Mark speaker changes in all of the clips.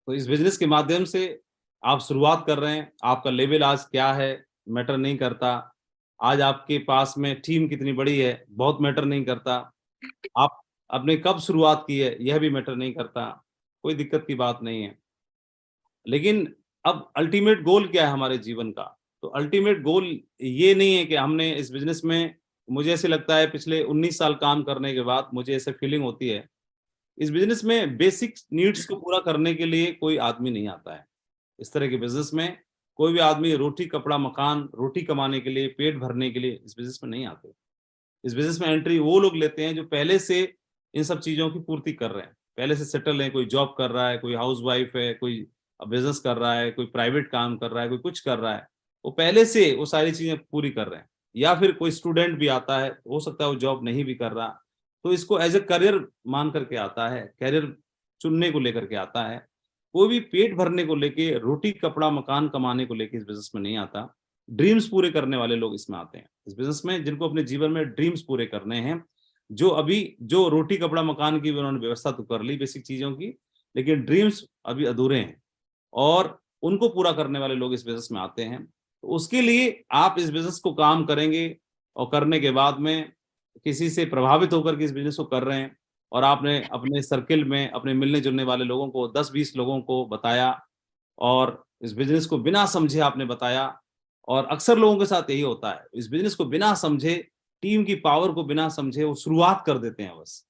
Speaker 1: तो इस बिज़नेस के माध्यम से आप शुरुआत कर रहे हैं, आपका लेवल आज क्या है, मैटर नहीं करता। आज आपके पास में टीम कितनी बड़ी है, बहुत मैटर नहीं करता। आप आपने कब शुरुआत की है, यह भी मैटर नहीं करता। कोई दिक्कत की बात नहीं है। लेकिन अब अल्टीमेट गोल क्या है हमारे जीवन का? तो अल्टीमेट गोल ये नहीं है कि हमने इस बिज़नेस में मुझे ऐसे लगता है पिछले 19 साल काम करने के बाद मुझे ऐसे फीलिंग होती है, इस बिज़नेस में बेसिक नीड्स को पूरा करने के लिए कोई आदमी नहीं आता है। इस तरह के बिज़नेस में कोई भी आदमी रोटी, कपड़ा, मकान, रोटी कमाने के लिए, पेट भरने के लिए इस बिज़नेस में नहीं आते। इस बिज़नेस में एंट्री वो लोग लेते हैं जो पहले से इन सब चीज़ों की पूर्ति कर रहे हैं। पहले से सेटल हैं, कोई जॉब कर रहा है, कोई हाउसवाइफ है, कोई बिज़नेस कर रहा है, कोई प्राइवेट काम कर रहा है, कोई कुछ कर रहा है। वो पहले से वो सारी चीज़ें पूरी कर रहे हैं। या फिर कोई स्टूडेंट भी आता है, हो सकता है वो जॉब नहीं भी कर रहा, तो इसको एज़ अ करियर मान करके आता है, करियर चुनने को लेकर के आता है। कोई भी पेट भरने को लेके, रोटी, कपड़ा, मकान कमाने को लेके इस बिज़नेस में नहीं आता। ड्रीम्स पूरे करने वाले लोग इसमें आते हैं। इस बिज़नेस में जिनको अपने जीवन में ड्रीम्स पूरे करने हैं, जो रोटी, कपड़ा, मकान की उन्होंने व्यवस्था तो कर ली बेसिक चीज़ों की, लेकिन ड्रीम्स अभी अधूरे हैं और उनको पूरा करने वाले लोग इस बिज़नेस में आते हैं। तो उसके लिए आप इस बिज़नेस को काम करेंगे और करने के बाद में किसी से प्रभावित होकर के इस बिज़नेस को कर रहे हैं और आपने अपने सर्किल में, अपने मिलने-जुलने वाले लोगों को 10-20 लोगों को बताया और इस बिज़नेस को बिना समझे आपने बताया और अक्सर लोगों के साथ यही होता है। इस बिज़नेस को बिना समझे, टीम की पावर को बिना समझे वो शुरुआत कर देते हैं बस।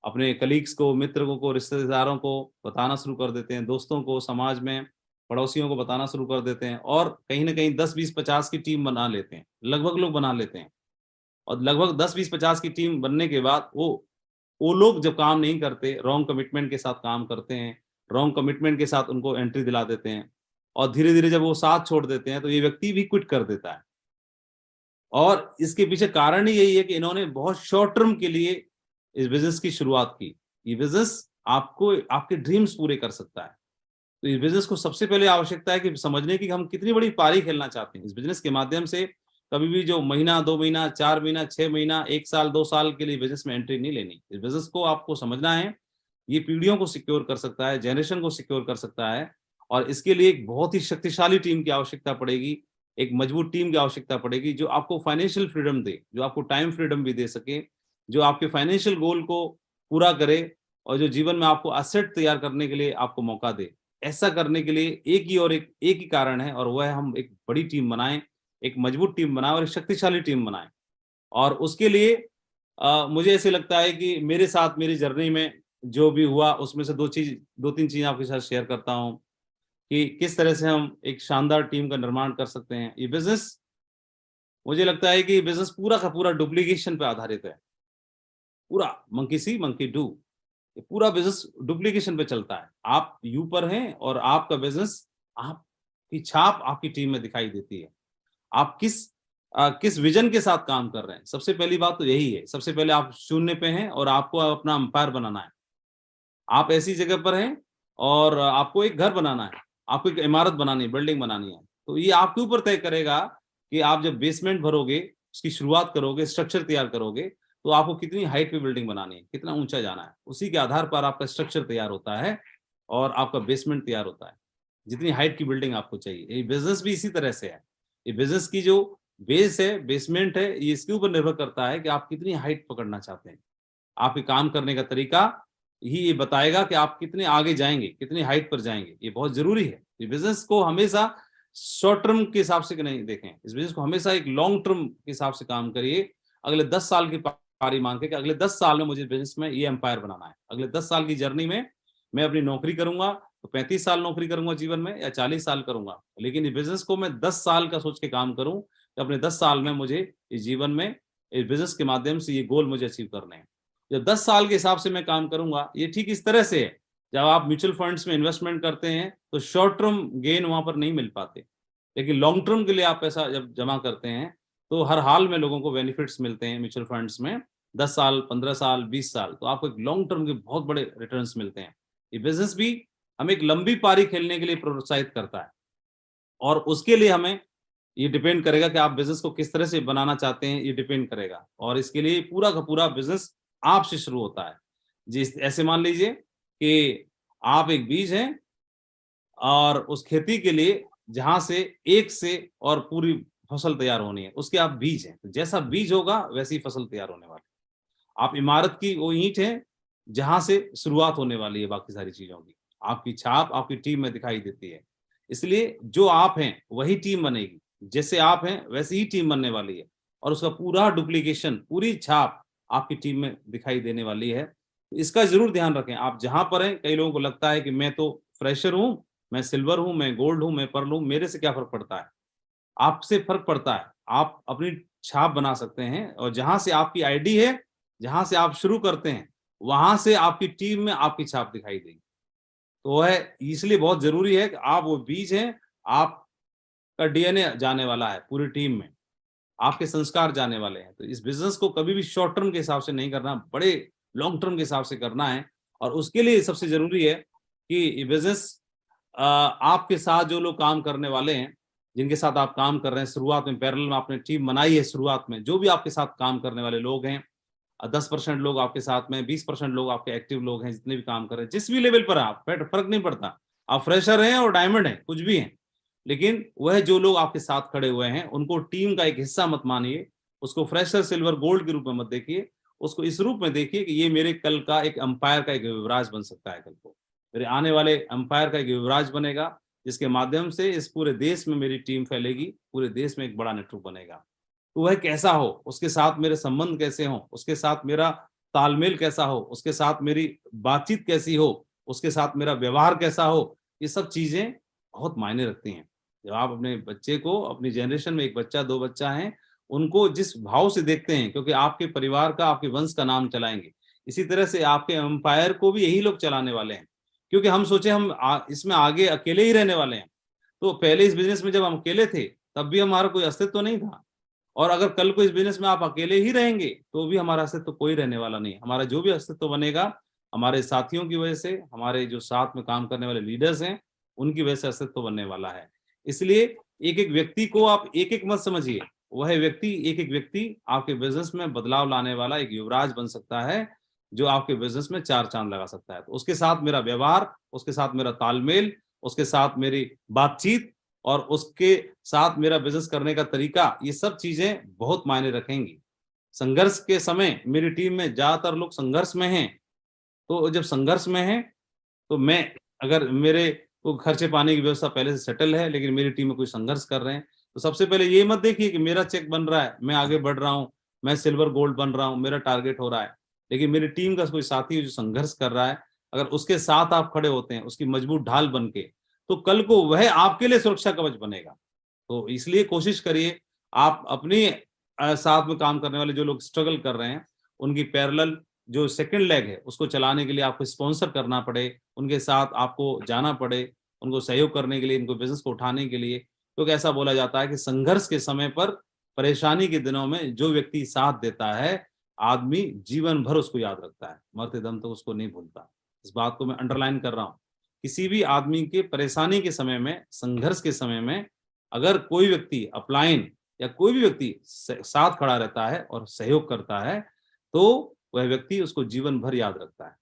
Speaker 1: अपने कलीग्स को, मित्रों को, रिश्तेदारों को बताना शुरू कर देते हैं, दोस्तों को, समाज में, पड़ोसियों को बताना शुरू कर देते हैं और कहीं न कहीं 10, 20, 50 की टीम बना लेते हैं। लगभग लोग बना लेते हैं और लगभग 10, 20, 50 की टीम बनने के बाद वो लोग जब काम नहीं करते, रॉन्ग कमिटमेंट के साथ काम करते हैं, रॉन्ग कमिटमेंट के साथ उनको एंट्री दिला देते हैं और धीरे-धीरे जब वो साथ छोड़ देते हैं, तो ये व्यक्ति भी क्विट कर देता है। और इसके पीछे कारण ही यही है कि इन्होंने बहुत शॉर्ट टर्म के लिए इस बिज़नेस की शुरुआत की। ये बिज़नेस आपको आपके ड्रीम्स पूरे कर सकता है। तो इस बिज़नेस को सबसे पहले आवश्यकता है कि समझने की कि हम कितनी बड़ी पारी खेलना चाहते हैं। इस बिज़नेस के माध्यम से कभी भी जो महीना, 2 महीना, 4 महीना, 6 महीना, 1 साल, 2 साल के लिए बिज़नेस में एंट्री नहीं लेनी। इस बिज़नेस को आपको समझना है, ये पीढ़ियों को सिक्योर कर सकता है, जनरेशन को सिक्योर कर सकता है और इसके लिए एक बहुत ही शक्तिशाली टीम की आवश्यकता पड़ेगी, एक मजबूत टीम की आवश्यकता पड़ेगी जो आपको फाइनेंशियल फ्रीडम दे, जो आपको टाइम फ्रीडम भी दे सके, जो आपके फाइनेंशियल गोल को पूरा करे और जो जीवन में आपको एसेट तैयार करने के लिए आपको मौका दे। ऐसा करने के लिए एक ही कारण है और वह है हम एक बड़ी टीम बनाएँ, एक मजबूत टीम बनाएँ और एक शक्तिशाली टीम बनाएँ। और उसके लिए मुझे ऐसे लगता है कि मेरे साथ मेरी जर्नी में जो भी हुआ उसमें से 2-3 चीज़ें आपके साथ शेयर करता हूँ कि किस तरह से हम एक शानदार टीम का निर्माण कर सकते हैं। ये बिज़नेस मुझे लगता है कि बिज़नेस पूरा का पूरा डुप्लीकेशन पे आधारित है। पूरा मंकी सी मंकी डू। ये पूरा बिज़नेस डुप्लीकेशन पे चलता है। आप यू पर हैं और आपका बिज़नेस आपकी छाप आपकी टीम में दिखाई देती है। आप किस विज़न के साथ काम कर रहे हैं। सबसे पहली बात तो यही है। सबसे पहले आप शून्य पे हैं और आपको अपना एम्पायर बनाना है। आप ऐसी जगह पर हैं और आपको एक घर बनाना है। आपको एक इमारत बनानी है, बिल्डिंग बनानी है। तो ये आपके ऊपर तय करेगा कि आप जब बेसमेंट भरोगे, उसकी शुरुआत करोगे, स्ट्रक्चर तैयार करोगे, तो आपको कितनी हाइट पे बिल्डिंग बनानी है, कितना ऊँचा जाना है। उसी के आधार पर आपका स्ट्रक्चर तैयार होता है और आपका बेसमेंट तैयार होता है। जितनी हाइट की बिल्डिंग आपको चाहिए। ये बिज़नेस भी इसी तरह से है। ये बिज़नेस की जो बेस है, बेसमेंट है, ये इसके ऊपर निर्भर करता है कि आप कितनी हाइट पकड़ना चाहते हैं। आपके काम करने का तरीका ही ये बताएगा कि आप कितने आगे जाएँगे, कितनी हाइट पर जाएँगे। ये बहुत ज़रूरी है। ये बिज़नेस को हमेशा शॉर्ट टर्म के हिसाब से नहीं देखें। इस बिज़नेस को हमेशा एक लॉन्ग टर्म के हिसाब से काम करिए। अगले 10 साल की पारी मान के कि अगले 10 साल में मुझे बिज़नेस में ये एम्पायर बनाना है। अगले 10 साल की जर्नी में मैं अपनी नौकरी करूँगा, तो 35 साल नौकरी करूँगा जीवन में या 40 साल करूँगा। लेकिन ये बिज़नेस को मैं 10 साल का सोच के काम करूँ कि अपने 10 साल में मुझे इस जीवन में इस बिज़नेस के माध्यम से ये गोल मुझे अचीव करने हैं। जब 10 साल के हिसाब से मैं काम करूँगा, ये ठीक इस तरह से है, जब आप म्यूचुअल फंड्स में इन्वेस्टमेंट करते हैं, तो शॉर्ट टर्म गेन वहाँ पर नहीं मिल पाते। लेकिन लॉन्ग टर्म के लिए आप पैसा जब जमा करते हैं, तो हर हाल में लोगों को बेनिफिट्स मिलते हैं म्यूचुअल फंड्स में। 10 साल, 15 साल, 20 साल, तो आपको एक लॉन्ग टर्म के बहुत बड़े रिटर्न्स मिलते हैं। ये बिज़नेस भी हमें एक लंबी पारी खेलने के लिए प्रोत्साहित करता है और उसके लिए हमें ये डिपेंड करेगा कि आप बिज़नेस को किस तरह से बनाना चाहते हैं, ये डिपेंड करेगा और इसके लिए पूरा का पूरा बिज़नेस आपसे शुरू होता है। जी, ऐसे मान लीजिए कि आप एक बीज हैं और उस खेती के लिए जहां से एक से और पूरी फसल तैयार होनी है, उसके आप बीज हैं। तो जैसा बीज होगा वैसी फसल तैयार होने वाली। आप इमारत की वो ईंट है जहां से शुरुआत होने वाली है बाकी सारी चीजों की। आपकी छाप आपकी टीम में दिखाई देती है। इसलिए जो आप हैं वही टीम बनेगी, जैसे आप हैं वैसी ही टीम बनने वाली है, और उसका पूरा डुप्लीकेशन, पूरी छाप आपकी टीम में दिखाई देने वाली है। तो इसका जरूर ध्यान रखें आप जहां पर हैं। कई लोगों को लगता है कि मैं तो फ्रेशर हूं, मैं सिल्वर हूं, मैं गोल्ड हूं, मैं पर्ल हूं, मेरे से क्या फर्क पड़ता है। आपसे फर्क पड़ता है। आप अपनी छाप बना सकते हैं, और जहां से आपकी आईडी है, जहां से आप शुरू करते हैं, वहां से आपकी टीम में आपकी छाप दिखाई देगी। तो वह इसलिए बहुत जरूरी है कि आप वो बीज हैं, आपका डीएनए जाने वाला है पूरी टीम में, आपके संस्कार जाने वाले हैं। तो इस बिजनेस को कभी भी शॉर्ट टर्म के हिसाब से नहीं करना, बड़े लॉन्ग टर्म के हिसाब से करना है। और उसके लिए सबसे जरूरी है कि ये बिजनेस आपके साथ जो लोग काम करने वाले हैं, जिनके साथ आप काम कर रहे हैं, शुरुआत में पैरेलल में आपने टीम बनाई है, शुरुआत में जो भी आपके साथ काम करने वाले लोग हैं, 10% लोग आपके साथ में, 20% लोग आपके एक्टिव लोग हैं, जितने भी काम कर रहे हैं, जिस भी लेवल पर आप, फर्क नहीं पड़ता। आप फ्रेशर हैं और डायमंड हैं, कुछ भी हैं, लेकिन वह जो लोग आपके साथ खड़े हुए हैं उनको टीम का एक हिस्सा मत मानिए। उसको फ्रेशर, सिल्वर, गोल्ड के रूप में मत देखिए। उसको इस रूप में देखिए कि ये मेरे कल का एक अंपायर का एक युवराज बन सकता है। कल को मेरे आने वाले अंपायर का एक युवराज बनेगा, जिसके माध्यम से इस पूरे देश में मेरी टीम फैलेगी, पूरे देश में एक बड़ा नेटवर्क बनेगा। तो वह कैसा हो, उसके साथ मेरे संबंध कैसे हो, उसके साथ मेरा तालमेल कैसा हो, उसके साथ मेरी बातचीत कैसी हो, उसके साथ मेरा व्यवहार कैसा हो, ये सब चीजें बहुत मायने रखती हैं। जब आप अपने बच्चे को, अपनी जनरेशन में एक बच्चा, 2 बच्चा हैं, उनको जिस भाव से देखते हैं, क्योंकि आपके परिवार का, आपके वंश का नाम चलाएंगे, इसी तरह से आपके एम्पायर को भी यही लोग चलाने वाले हैं। क्योंकि हम सोचे हम इसमें आगे अकेले ही रहने वाले हैं। तो पहले इस बिजनेस में जब हम अकेले थे, तब भी हमारा कोई अस्तित्व तो नहीं था। और अगर कल को इस बिजनेस में आप अकेले ही रहेंगे, तो भी हमारा अस्तित्व तो कोई रहने वाला नहीं। हमारा जो भी अस्तित्व बनेगा, हमारे साथियों की वजह से, हमारे जो साथ में काम करने वाले लीडर्स हैं, उनकी वजह से अस्तित्व बनने वाला है। इसलिए एक एक व्यक्ति को आप एक एक मत समझिए। वह व्यक्ति, एक एक व्यक्ति आपके बिजनेस में बदलाव लाने वाला एक युवराज बन सकता है, जो आपके बिजनेस में 4 चांद लगा सकता है। तो उसके साथ मेरा व्यवहार, उसके साथ मेरा तालमेल, उसके साथ मेरी बातचीत, और उसके साथ मेरा बिजनेस करने का तरीका, ये सब चीजें बहुत मायने रखेंगी। संघर्ष के समय मेरी टीम में ज्यादातर लोग संघर्ष में हैं। तो जब संघर्ष में हैं, तो मैं, अगर मेरे को खर्चे पानी की व्यवस्था पहले से सेटल है, लेकिन मेरी टीम में कोई संघर्ष कर रहे हैं, तो सबसे पहले ये मत देखिए कि मेरा चेक बन रहा है, मैं आगे बढ़ रहा हूँ, मैं सिल्वर गोल्ड बन रहा हूँ, मेरा टारगेट हो रहा है। लेकिन मेरी टीम का कोई साथी जो संघर्ष कर रहा है, अगर उसके साथ आप खड़े होते हैं, उसकी मजबूत ढाल बन के, तो कल को वह आपके लिए सुरक्षा कवच बनेगा। तो इसलिए कोशिश करिए, आप अपनी साथ में काम करने वाले जो लोग स्ट्रगल कर रहे हैं, उनकी पैरेलल जो सेकंड लेग है, उसको चलाने के लिए आपको स्पॉन्सर करना पड़े, उनके साथ आपको जाना पड़े, उनको सहयोग करने के लिए, इनको बिजनेस को उठाने के लिए। क्योंकि ऐसा बोला जाता है कि संघर्ष के समय पर, परेशानी के दिनों में जो व्यक्ति साथ देता है, आदमी जीवन भर उसको याद रखता है, मरते दम तक उसको नहीं भूलता। इस बात को मैं अंडरलाइन कर रहा हूँ। किसी भी आदमी के परेशानी के समय में, संघर्ष के समय में, अगर कोई व्यक्ति अपलाइन या कोई भी व्यक्ति साथ खड़ा रहता है और सहयोग करता है, तो वह व्यक्ति उसको जीवन भर याद रखता है।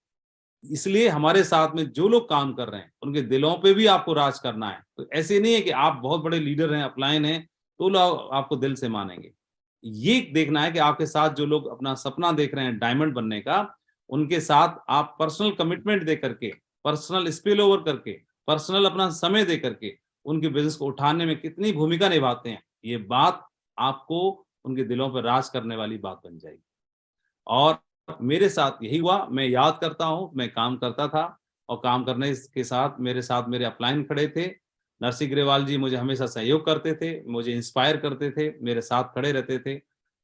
Speaker 1: इसलिए हमारे साथ में जो लोग काम कर रहे हैं, उनके दिलों पे भी आपको राज करना है। तो ऐसे नहीं है कि आप बहुत बड़े लीडर हैं, अपलाइन हैं, तो लोग आपको दिल से मानेंगे। ये देखना है कि आपके साथ जो लोग अपना सपना देख रहे हैं डायमंड बनने का, उनके साथ आप पर्सनल कमिटमेंट दे करके, पर्सनल स्पिल ओवर करके, पर्सनल अपना समय दे करके, उनके बिजनेस को उठाने में कितनी भूमिका निभाते हैं, ये बात आपको उनके दिलों पर राज करने वाली बात बन जाएगी। और मेरे साथ यही हुआ। मैं याद करता हूँ, मैं काम करता था, और काम करने के साथ मेरे अपलाइन खड़े थे। नरसिंह ग्रेवाल जी मुझे हमेशा सहयोग करते थे, मुझे इंस्पायर करते थे, मेरे साथ खड़े रहते थे,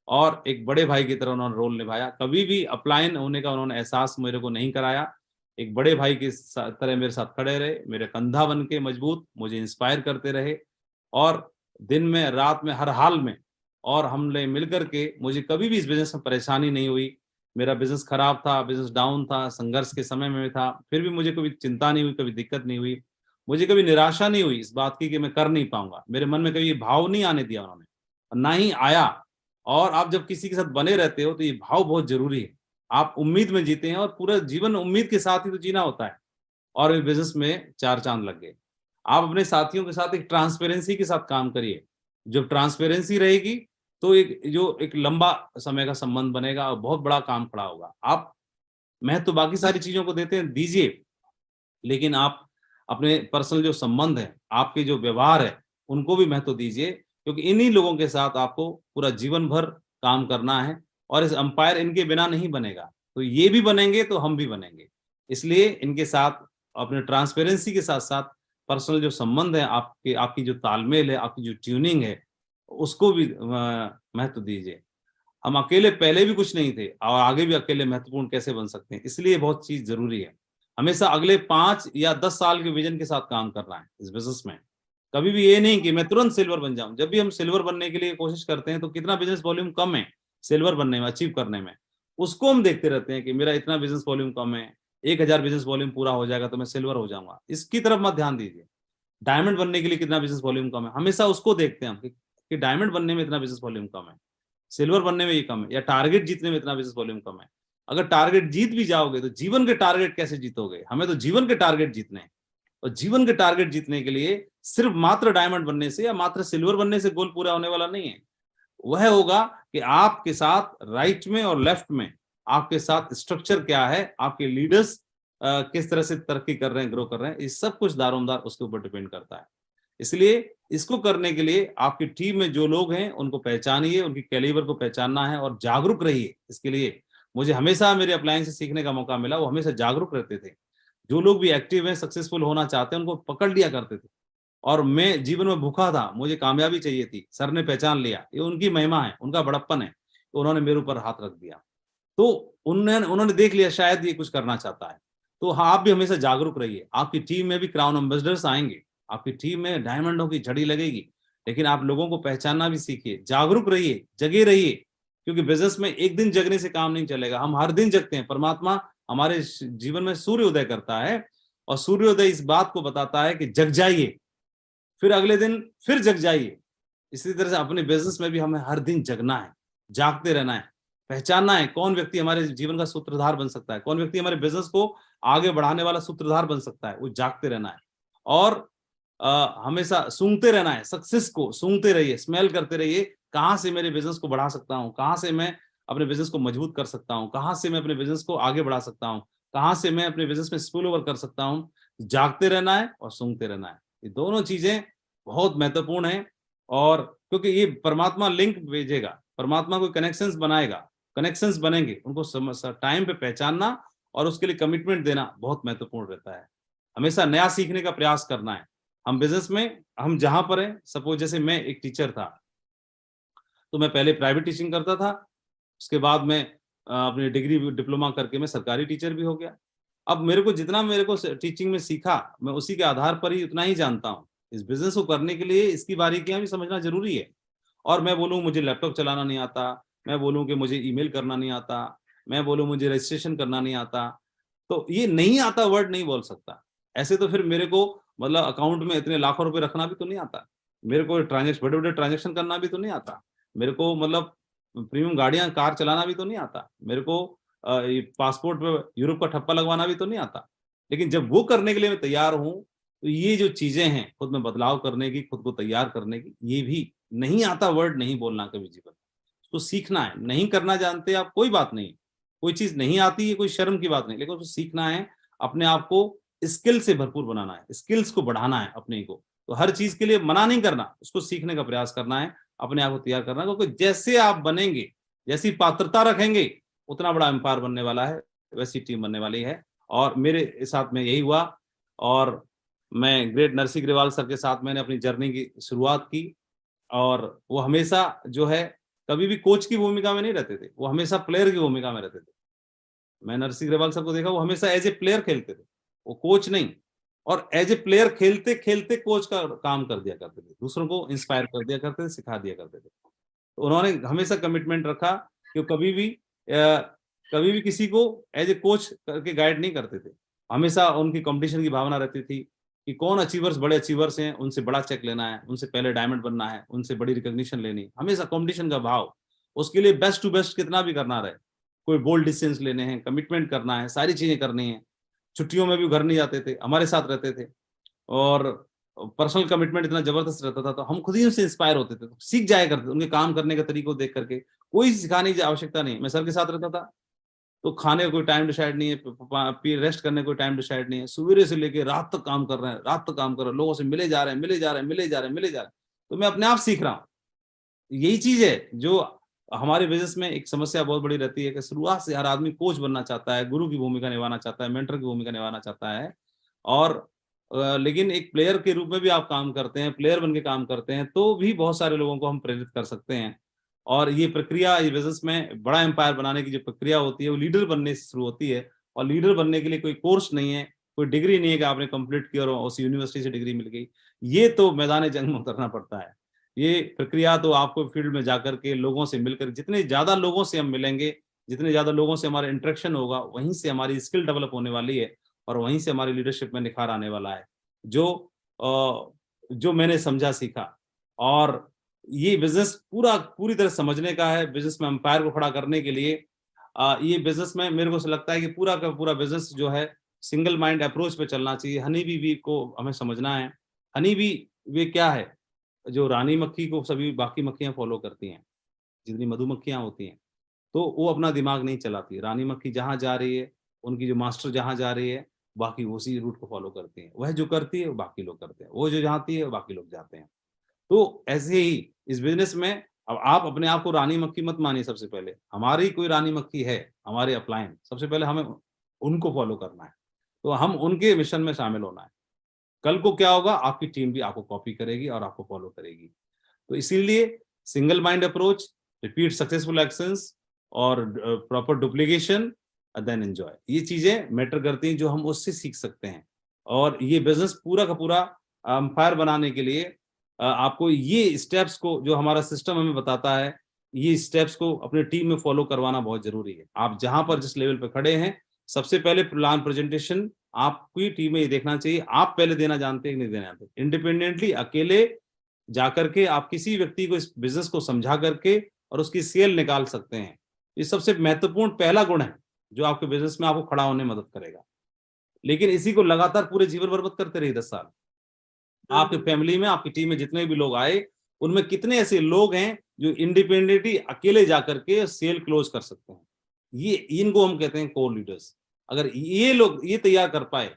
Speaker 1: और एक बड़े भाई की तरह उन्होंने रोल निभाया। कभी भी अपलाइन होने का उन्होंने एहसास मेरे को नहीं कराया। एक बड़े भाई की तरह मेरे साथ खड़े रहे, मेरे कंधा बन के मजबूत, मुझे इंस्पायर करते रहे, और दिन में, रात में, हर हाल में। और हमने मिलकर के, मुझे कभी भी इस बिजनेस में परेशानी नहीं हुई। मेरा बिजनेस खराब था, बिजनेस डाउन था, संघर्ष के समय में था, फिर भी मुझे कभी चिंता नहीं हुई, कभी दिक्कत नहीं हुई, मुझे कभी निराशा नहीं हुई इस बात की कि मैं कर नहीं पाऊंगा। मेरे मन में कभी ये भाव नहीं आने दिया उन्होंने, ना ही आया। और आप जब किसी के साथ बने रहते हो, तो ये भाव बहुत जरूरी है। आप उम्मीद में जीते हैं, और पूरा जीवन उम्मीद के साथ ही तो जीना होता है। और बिजनेस में 4 चांद लग गए। आप अपने साथियों के साथ एक ट्रांसपेरेंसी के साथ काम करिए। जब ट्रांसपेरेंसी रहेगी तो एक लंबा समय का संबंध बनेगा और बहुत बड़ा काम खड़ा होगा। आप महत्व तो बाकी सारी चीजों को देते हैं, दीजिए, लेकिन आप अपने पर्सनल जो संबंध है, आपके जो व्यवहार है, उनको भी महत्व दीजिए, क्योंकि इन्हीं लोगों के साथ आपको पूरा जीवन भर काम करना है और इस अंपायर इनके बिना नहीं बनेगा। तो ये भी बनेंगे तो हम भी बनेंगे। इसलिए इनके साथ अपने ट्रांसपेरेंसी के साथ-साथ पर्सनल जो संबंध है, आपके आपकी जो तालमेल है, आपकी जो ट्यूनिंग है, उसको भी महत्व दीजिए। हम अकेले पहले भी कुछ नहीं थे और आगे भी अकेले महत्वपूर्ण कैसे बन सकते हैं, इसलिए बहुत चीज जरूरी है। हमेशा अगले 5 या 10 साल के विजन के साथ काम करना है इस बिजनेस में। कभी भी ये नहीं कि मैं तुरंत सिल्वर बन जाऊं। जब भी हम सिल्वर बनने के लिए कोशिश करते हैं तो कितना बिजनेस वॉल्यूम कम है सिल्वर बनने में, अचीव करने में, उसको हम देखते रहते हैं कि मेरा इतना बिजनेस वॉल्यूम कम है, 1000 बिजनेस वॉल्यूम पूरा हो जाएगा तो मैं सिल्वर हो जाऊंगा। इसकी तरफ मत ध्यान दीजिए। डायमंड बनने के लिए कितना बिजनेस वॉल्यूम कम है, हमेशा उसको देखते हैं हम कि डायमंड बनने में इतना बिजनेस वॉल्यूम कम है, सिल्वर बनने में ये कम है, या टारगेट जीतने में इतना बिजनेस वॉल्यूम कम है। अगर टारगेट जीत भी जाओगे तो जीवन के टारगेट कैसे जीतोगे? हमें तो जीवन के टारगेट जीतने हैं, और जीवन के टारगेट जीतने के लिए सिर्फ मात्र डायमंड बनने से या मात्र सिल्वर बनने से गोल पूरा होने वाला नहीं है। वह होगा कि आपके साथ राइट में और लेफ्ट में आपके साथ स्ट्रक्चर क्या है, आपके लीडर्स किस तरह से तरक्की कर रहे हैं, ग्रो कर रहे हैं, ये सब कुछ दारोमदार उसके ऊपर डिपेंड करता है। इसलिए इसको करने के लिए आपकी टीम में जो लोग हैं उनको पहचानिए, उनकी कैलिबर को पहचानना है और जागरूक रहिए इसके लिए। मुझे हमेशा मेरे अपलायंस से सीखने का मौका मिला, वो हमेशा जागरूक रहते थे। जो लोग भी एक्टिव हैं, सक्सेसफुल होना चाहते हैं, उनको पकड़ लिया करते थे। और मैं जीवन में भूखा था, मुझे कामयाबी चाहिए थी, सर ने पहचान लिया, ये उनकी महिमा है, उनका बड़प्पन है, तो उन्होंने मेरे ऊपर हाथ रख दिया। तो उन्होंने देख लिया शायद ये कुछ करना चाहता है। तो हाँ, आप भी हमेशा जागरूक रहिए। आपकी टीम में भी क्राउन एम्बेसडर्स आएंगे, आपकी टीम में डायमंडों की झड़ी लगेगी, लेकिन आप लोगों को पहचानना भी सीखिए, जागरूक रहिए, जगे रहिए, क्योंकि बिजनेस में एक दिन जगने से काम नहीं चलेगा। हम हर दिन जगते हैं। परमात्मा हमारे जीवन में सूर्योदय करता है और सूर्योदय इस बात को बताता है कि जग जाइए, फिर अगले दिन फिर जग जाइए। इसी तरह से अपने बिजनेस में भी हमें हर दिन जगना है, जागते रहना है, पहचानना है कौन व्यक्ति हमारे जीवन का सूत्रधार बन सकता है, कौन व्यक्ति हमारे बिजनेस को आगे बढ़ाने वाला सूत्रधार बन सकता है, वो जागते रहना है। और हमेशा सूंघते रहना है, सक्सेस को सूंघते रहिए, स्मेल करते रहिए, कहां से मेरे बिजनेस को बढ़ा सकता हूं, कहां से मैं अपने बिजनेस को मजबूत कर सकता हूं, कहां से मैं अपने बिजनेस को आगे बढ़ा सकता हूं, कहां से मैं अपने बिजनेस में स्पिल ओवर कर सकता हूं। जागते रहना है और सूंघते रहना है, ये दोनों चीजें बहुत महत्वपूर्ण है। और क्योंकि ये परमात्मा लिंक भेजेगा, परमात्मा कोई कनेक्शंस बनाएगा, कनेक्शंस बनेंगे, उनको टाइम पे पहचानना और उसके लिए कमिटमेंट देना बहुत महत्वपूर्ण रहता है। हमेशा नया सीखने का प्रयास करना है। हम बिजनेस में हम जहां पर हैं, सपोज जैसे मैं एक टीचर था, तो मैं पहले प्राइवेट टीचिंग करता था, उसके बाद मैं अपनी डिग्री डिप्लोमा करके मैं सरकारी टीचर भी हो गया। अब मेरे को टीचिंग में सीखा, मैं उसी के आधार पर ही उतना ही जानता हूँ। इस बिजनेस को करने के लिए इसकी बारीकियां भी समझना जरूरी है। और मैं बोलूँ मुझे लैपटॉप चलाना नहीं आता, मैं बोलूँ कि मुझे ईमेल करना नहीं आता, मैं बोलूँ मुझे रजिस्ट्रेशन करना नहीं आता, तो ये नहीं आता वर्ड नहीं बोल सकता। ऐसे तो फिर मेरे को मतलब अकाउंट में इतने लाखों रुपए रखना भी तो नहीं आता, मेरे को ट्रांजेक्शन बड़े बड़े ट्रांजेक्शन करना भी तो नहीं आता, मेरे को मतलब प्रीमियम गाड़ियां कार चलाना भी तो नहीं आता, मेरे को ये पासपोर्ट पे यूरोप का ठप्पा लगवाना भी तो नहीं आता। लेकिन जब वो करने के लिए मैं तैयार हूं, तो ये जो चीजें हैं खुद में बदलाव करने की, खुद को तैयार करने की, ये भी नहीं आता वर्ड नहीं बोलना कभी जीवन में, तो सीखना है। नहीं करना जानते आप कोई बात नहीं, कोई चीज नहीं आती है कोई शर्म की बात नहीं, लेकिन उसको सीखना है, अपने आप को स्किल से भरपूर बनाना है, स्किल्स को बढ़ाना है अपने को। तो हर चीज के लिए मना नहीं करना, उसको सीखने का प्रयास करना है, अपने आप को तैयार करना है, क्योंकि जैसे आप बनेंगे, जैसी पात्रता रखेंगे, उतना बड़ा एम्पायर बनने वाला है, वैसी टीम बनने वाली है। और मेरे साथ में यही हुआ। और मैं ग्रेट नरसिंह ग्रेवाल सर के साथ मैंने अपनी जर्नी की शुरुआत की, और वो हमेशा जो है कभी भी कोच की भूमिका में नहीं रहते थे, वो हमेशा प्लेयर की भूमिका में रहते थे। मैं नरसिंह ग्रेवाल सर को देखा, वो हमेशा एज ए प्लेयर खेलते थे, वो कोच नहीं। और एज ए प्लेयर खेलते खेलते कोच का काम कर दिया करते थे, दूसरों को इंस्पायर कर दिया करते थे, सिखा दिया करते थे। तो उन्होंने हमेशा कमिटमेंट रखा कि कभी भी किसी को एज ए कोच करके गाइड नहीं करते थे। हमेशा उनकी कंपटीशन की भावना रहती थी कि कौन अचीवर्स, बड़े अचीवर्स हैं, उनसे बड़ा चेक लेना है, उनसे पहले डायमंड बनना है, उनसे बड़ी रिकॉग्निशन लेनी, हमेशा कंपटीशन का भाव। उसके लिए बेस्ट टू बेस्ट कितना भी करना रहे, कोई बोल्ड डिसीजन लेने हैं, कमिटमेंट करना है, सारी चीजें करनी है। छुट्टियों में भी घर नहीं जाते थे, हमारे साथ रहते थे। और पर्सनल कमिटमेंट इतना जबरदस्त रहता था, तो हम खुद ही उनसे इंस्पायर होते थे, तो सीख जाया करते थे उनके काम करने का तरीको देख करके। कोई सिखाने की आवश्यकता नहीं, मैं सर के साथ रहता था, तो खाने का कोई टाइम डिसाइड नहीं है, रेस्ट करने का कोई टाइम डिसाइड नहीं है, सवेरे से लेके रात तक काम कर रहे हैं, रात तक काम कर रहे हैं, लोगों से मिले जा रहे हैं, मिले जा रहे हैं, मिले जा रहे हैं, मिले जा रहे हैं, तो मैं अपने आप सीख रहा हूँ। यही चीज है जो हमारे बिजनेस में एक समस्या बहुत बड़ी रहती है कि शुरुआत से हर आदमी कोच बनना चाहता है, गुरु की भूमिका निभाना चाहता है, मेंटर की भूमिका निभाना चाहता है, और लेकिन एक प्लेयर के रूप में भी आप काम करते हैं, प्लेयर बन के काम करते हैं, तो भी बहुत सारे लोगों को हम प्रेरित कर सकते हैं। और ये प्रक्रिया, ये बिजनेस में बड़ा एम्पायर बनाने की जो प्रक्रिया होती है, वो लीडर बनने से शुरू होती है। और लीडर बनने के लिए कोई कोर्स नहीं है, कोई डिग्री नहीं है कि आपने कंप्लीट किया और उस यूनिवर्सिटी से डिग्री मिल गई। ये तो मैदान जंग में उतरना पड़ता है। ये प्रक्रिया तो आपको फील्ड में जाकर के लोगों से मिलकर, जितने ज्यादा लोगों से हम मिलेंगे, जितने ज्यादा लोगों से हमारा इंटरेक्शन होगा, वहीं से हमारी स्किल डेवलप होने वाली है, और वहीं से हमारी लीडरशिप में निखार आने वाला है, जो मैंने समझा सीखा। और ये बिजनेस पूरी तरह समझने का है, बिजनेस में अंपायर को खड़ा करने के लिए। ये बिजनेस में मेरे को लगता है कि पूरा का पूरा बिजनेस जो है सिंगल माइंड अप्रोच पे चलना चाहिए। हनी बी को हमें समझना है। हनी बी वे क्या है, जो रानी मक्खी को सभी बाकी मक्खियां फॉलो करती हैं, जितनी मधुमक्खियां होती हैं, तो वो अपना दिमाग नहीं चलाती। रानी मक्खी जहां जा रही है, उनकी जो मास्टर जहां जा रही है, बाकी उसी रूट को फॉलो करती है। वह जो करती है वो बाकी लोग करते हैं, वो जो जाती है वो बाकी लोग जाते हैं। तो ऐसे ही इस बिजनेस में अब आप अपने आप को रानी मक्खी मत मानिए। सबसे पहले हमारी कोई रानी मक्खी है, हमारे अपलाइन, सबसे पहले हमें उनको फॉलो करना है, तो हम उनके मिशन में शामिल होना है। कल को क्या होगा, आपकी टीम भी आपको कॉपी करेगी और आपको फॉलो करेगी। तो इसीलिए single mind approach, repeat successful actions, और प्रॉपर डुप्लीकेशन, देन एंजॉय, ये चीजें मैटर करती हैं जो हम उससे सीख सकते हैं। और ये बिजनेस पूरा का पूरा अंपायर बनाने के लिए आपको ये स्टेप्स को, जो हमारा सिस्टम हमें बताता है, ये स्टेप्स को अपने टीम में फॉलो करवाना बहुत जरूरी है। आप जहां पर जिस लेवल पे खड़े हैं, सबसे पहले प्लान प्रेजेंटेशन आपकी टीम में ये देखना चाहिए, आप पहले देना जानते हैं कि नहीं देना जानते। इंडिपेंडेंटली अकेले जाकर के आप किसी व्यक्ति को इस बिजनेस को समझा करके और उसकी सेल निकाल सकते हैं। ये सबसे महत्वपूर्ण पहला गुण है जो आपके बिजनेस में आपको खड़ा होने में मदद करेगा। लेकिन इसी को लगातार पूरे जीवन भर मत करते रहिए 10 साल। आपके फैमिली में, आपकी टीम में जितने भी लोग आए, उनमें कितने ऐसे लोग हैं जो इंडिपेंडेंटली अकेले जाकर के सेल क्लोज कर सकते हैं। ये इनको हम कहते हैं कोर लीडर्स। अगर ये लोग ये तैयार कर पाए,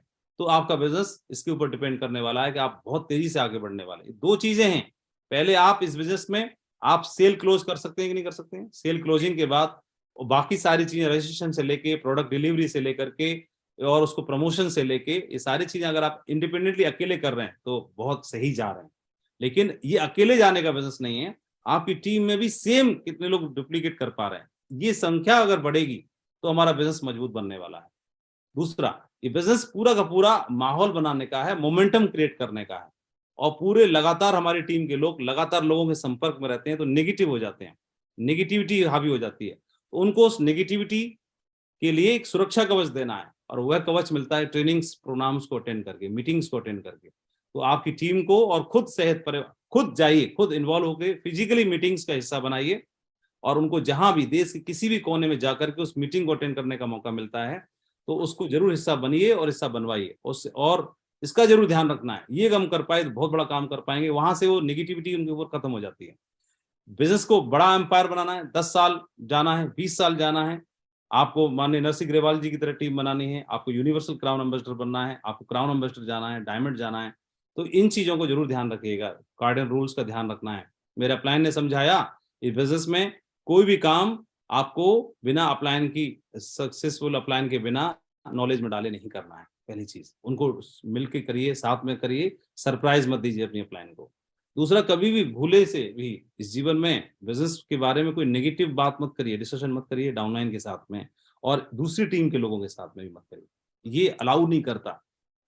Speaker 1: तो आपका बिजनेस इसके ऊपर डिपेंड करने वाला है कि आप बहुत तेजी से आगे बढ़ने वाले। दो चीजें हैं, पहले आप इस बिजनेस में आप सेल क्लोज कर सकते हैं कि नहीं कर सकते हैं। सेल क्लोजिंग के बाद बाकी सारी चीजें, रजिस्ट्रेशन से लेके प्रोडक्ट डिलीवरी से लेकर के और उसको प्रमोशन से लेके, ये सारी चीजें अगर आप इंडिपेंडेंटली अकेले कर रहे हैं तो बहुत सही जा रहे हैं। लेकिन ये अकेले जाने का बिजनेस नहीं है, आपकी टीम में भी सेम कितने लोग डुप्लीकेट कर पा रहे हैं, ये संख्या अगर बढ़ेगी तो हमारा बिजनेस मजबूत बनने वाला है। दूसरा, ये बिजनेस पूरा का पूरा माहौल बनाने का है, मोमेंटम क्रिएट करने का है। और पूरे लगातार हमारी टीम के लोग लगातार लोगों के संपर्क में रहते हैं, तो नेगेटिव हो जाते हैं, नेगेटिविटी हावी हो जाती है, तो उनको उस नेगेटिविटी के लिए एक सुरक्षा कवच देना है। और वह कवच मिलता है ट्रेनिंग्स, प्रोग्राम्स को अटेंड करके, मीटिंग्स को अटेंड करके। तो आपकी टीम को और खुद सेहत पर खुद जाइए, खुद इन्वॉल्व होकर फिजिकली मीटिंग्स का हिस्सा बनाइए, और उनको जहां भी देश के किसी भी कोने में जाकर के उस मीटिंग को अटेंड करने का मौका मिलता है, तो उसको जरूर हिस्सा बनिए और हिस्सा बनवाइए उससे। और इसका जरूर ध्यान रखना है, ये हम कर पाए तो बहुत बड़ा काम कर पाएंगे, वहां से वो निगेटिविटी उनके ऊपर खत्म हो जाती है। बिजनेस को बड़ा एम्पायर बनाना है, 10 साल जाना है, 20 साल जाना है, आपको माननीय नरसिंह ग्रेवाल जी की तरह टीम बनानी है, आपको यूनिवर्सल क्राउन एम्बेसडर बनना है, आपको क्राउन एम्बेसडर जाना है, डायमंड जाना है। तो इन चीजों को जरूर ध्यान रखिएगा, कार्डिनल रूल्स का ध्यान रखना है। मेरा अपलाइन ने समझाया, इस बिजनेस में कोई भी काम आपको बिना अपलाइन की, सक्सेसफुल अपलाइन के बिना नॉलेज में डाले नहीं करना है। पहली चीज, उनको मिलकर करिए, साथ में करिए, सरप्राइज मत दीजिए अपनी अपलाइन को। दूसरा, कभी भी भूले से भी इस जीवन में बिजनेस के बारे में कोई नेगेटिव बात मत करिए, डिस्कशन मत करिए डाउनलाइन के साथ में, और दूसरी टीम के लोगों के साथ में भी मत करिए, ये अलाउ नहीं करता।